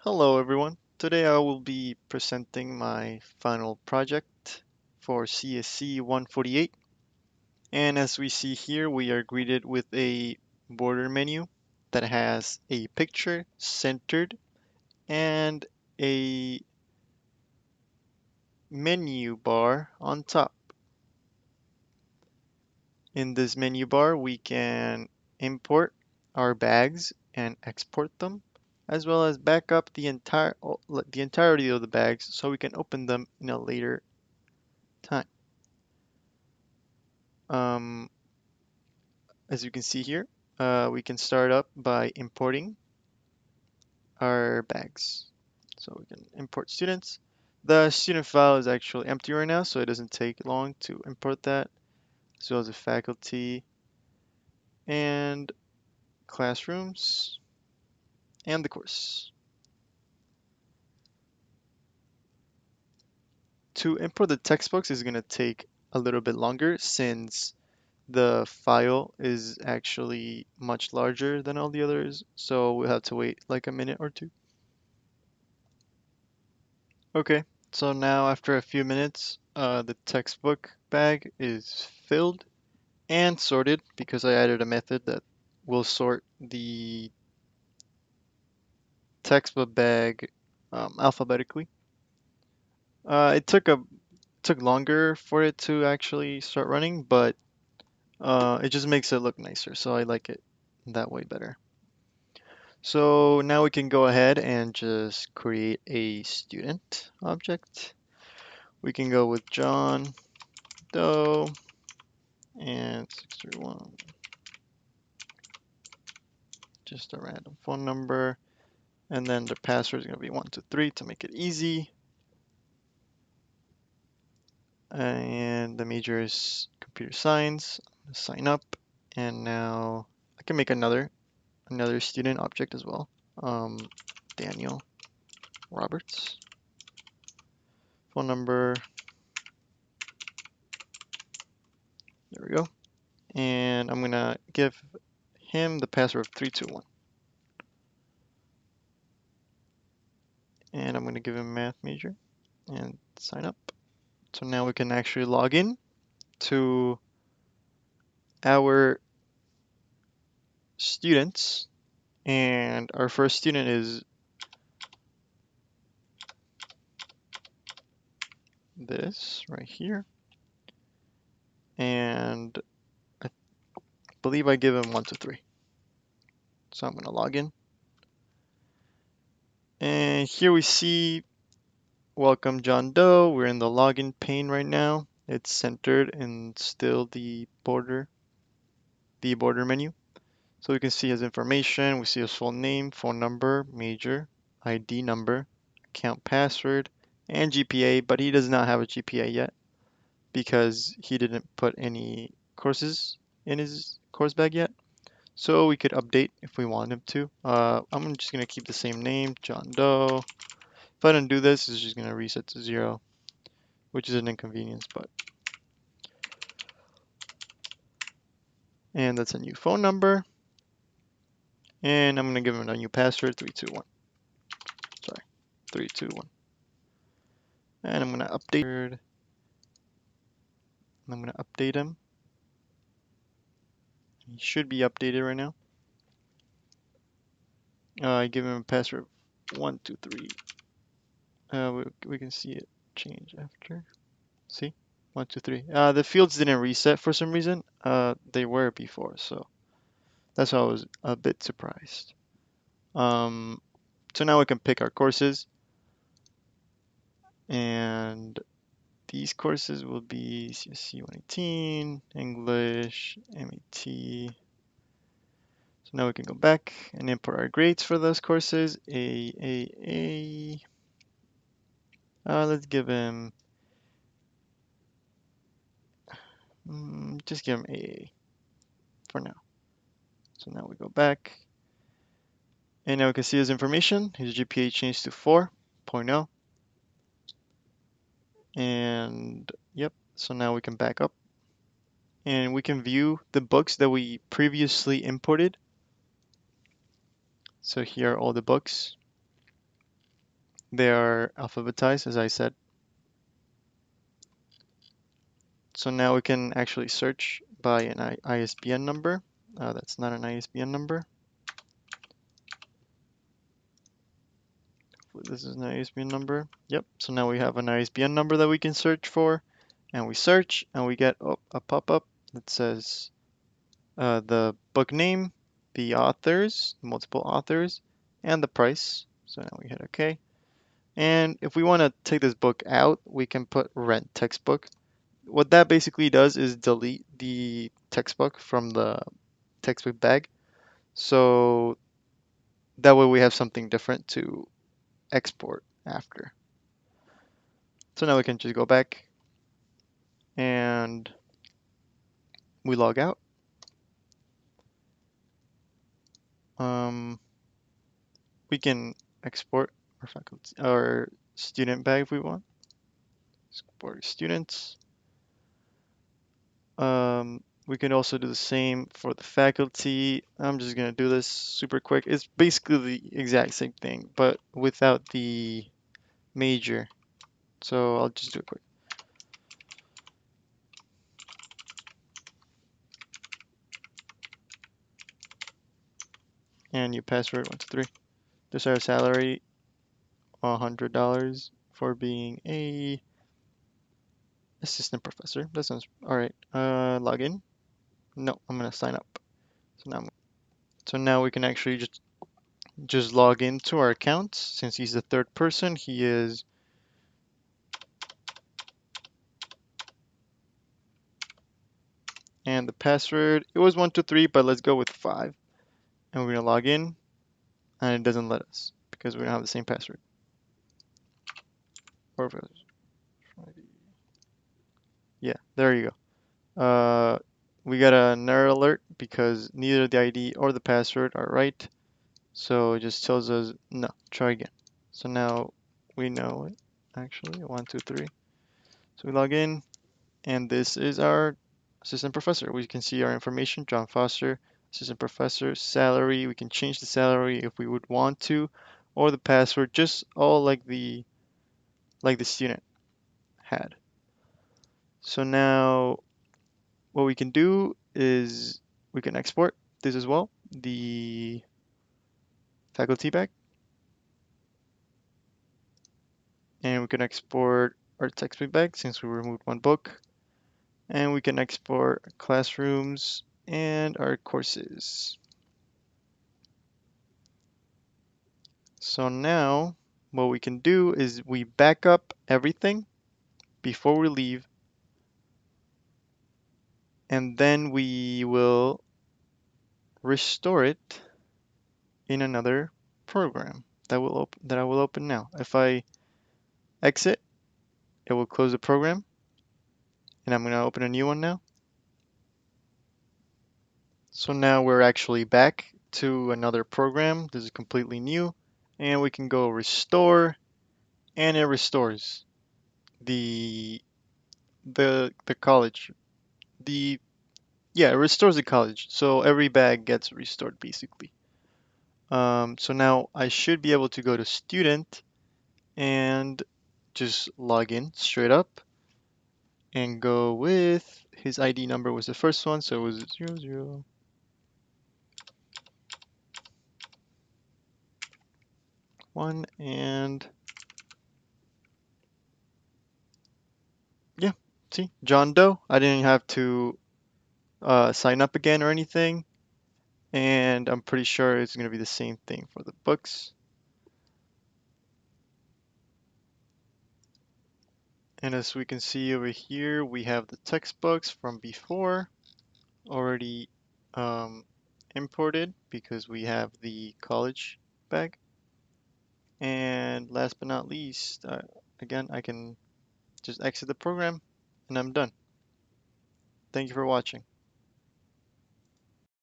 Hello everyone. Today I will be presenting my final project for CSE 148. And as we see here, we are greeted with a border menu that has a picture centered and a menu bar on top. In this menu bar, we can import our bags and export them, as well as back up the entirety of the bags so we can open them in a later time. Um, as you can see here, we can start up by importing our bags. So we can import students. The student file is actually empty right now, so it doesn't take long to import that, as well as the faculty and classrooms and the course. To import the textbooks is going to take a little bit longer since the file is actually much larger than all the others, so we'll have to wait like a minute or two. Okay, so now after a few minutes, the textbook bag is filled and sorted because I added a method that will sort the textbook bag alphabetically. It took longer for it to actually start running, but it just makes it look nicer, so I like it that way better. So now we can go ahead and just create a student object. We can go with John Doe and 631, just a random phone number, and then the password is going to be 123 to make it easy. And the major is computer science. Sign up, and now I can make another student object as well. Daniel Roberts, phone number. There we go. And I'm gonna give him the password of 321. And I'm gonna give him math major and sign up. So now we can actually log in to our students, and our first student is this right here, and I believe I give him 123. So I'm going to log in, and here we see welcome John Doe. We're in the login pane right now. It's centered and still the border menu. So we can see his information. We see his full name, phone number, major, ID number, account password, and GPA, but he does not have a GPA yet because he didn't put any courses in his course bag yet. So we could update if we want him to. I'm just gonna keep the same name, John Doe. If I don't do this, it's just gonna reset to 0, which is an inconvenience, but. And that's a new phone number. And I'm gonna give him a new password, 321. Sorry, 321. And I'm gonna update. I'm gonna update him. He should be updated right now. I give him a password 123. We can see it change after. See? 123. The fields didn't reset for some reason. They were before, so that's why I was a bit surprised. So now we can pick our courses, and these courses will be CSE 118, English, MAT. So now we can go back and import our grades for those courses. A. Let's give him. Just give him A for now. So now we go back. And now we can see his information. His GPA changed to 4.0. And yep, so now we can back up. And we can view the books that we previously imported. So here are all the books. They are alphabetized, as I said. So now we can actually search by an ISBN number. That's not an ISBN number. This is an ISBN number. Yep. So now we have an ISBN number that we can search for, and we search, and we get a pop-up that says the book name, the authors, multiple authors, and the price. So now we hit OK. And if we want to take this book out, we can put rent textbook. What that basically does is delete the textbook from the textbook bag. So that way we have something different to export after. So now we can just go back and we log out. Um, we can export our faculty, our student bag if we want. Export students. We can also do the same for the faculty. I'm just gonna do this super quick. It's basically the exact same thing, but without the major. So I'll just do it quick. And new password 123. This is our salary, $100 for being a assistant professor. That sounds all right. Login. No, I'm gonna sign up. So now we can actually just log into our account. Since he's the third person, he is and the password. It was 123, but let's go with 5. And we're gonna log in, and it doesn't let us because we don't have the same password. Or yeah, there you go. We got an error alert because neither the ID or the password are right. So it just tells us no, try again. So now we know it actually 123. So we log in, and this is our assistant professor. We can see our information, John Foster, assistant professor, salary. We can change the salary if we would want to, or the password, just all like the student had. So now what we can do is we can export this as well, the faculty bag, and we can export our textbook bag since we removed one book, and we can export classrooms and our courses. So now what we can do is we back up everything before we leave, and then we will restore it in another program that I will open now. If I exit, it will close the program, and I'm going to open a new one now. So now we're actually back to another program. This is completely new, and we can go restore, and it restores the the college. The Yeah, it restores the college. So every bag gets restored basically. So now I should be able to go to student and just log in straight up and go with his ID number was the first one, so it was 001, and yeah, see, John Doe. I didn't have to sign up again or anything, and I'm pretty sure it's gonna be the same thing for the books. And as we can see over here, we have the textbooks from before already imported because we have the college bag. And last but not least, again, I can just exit the program and I'm done. Thank you for watching.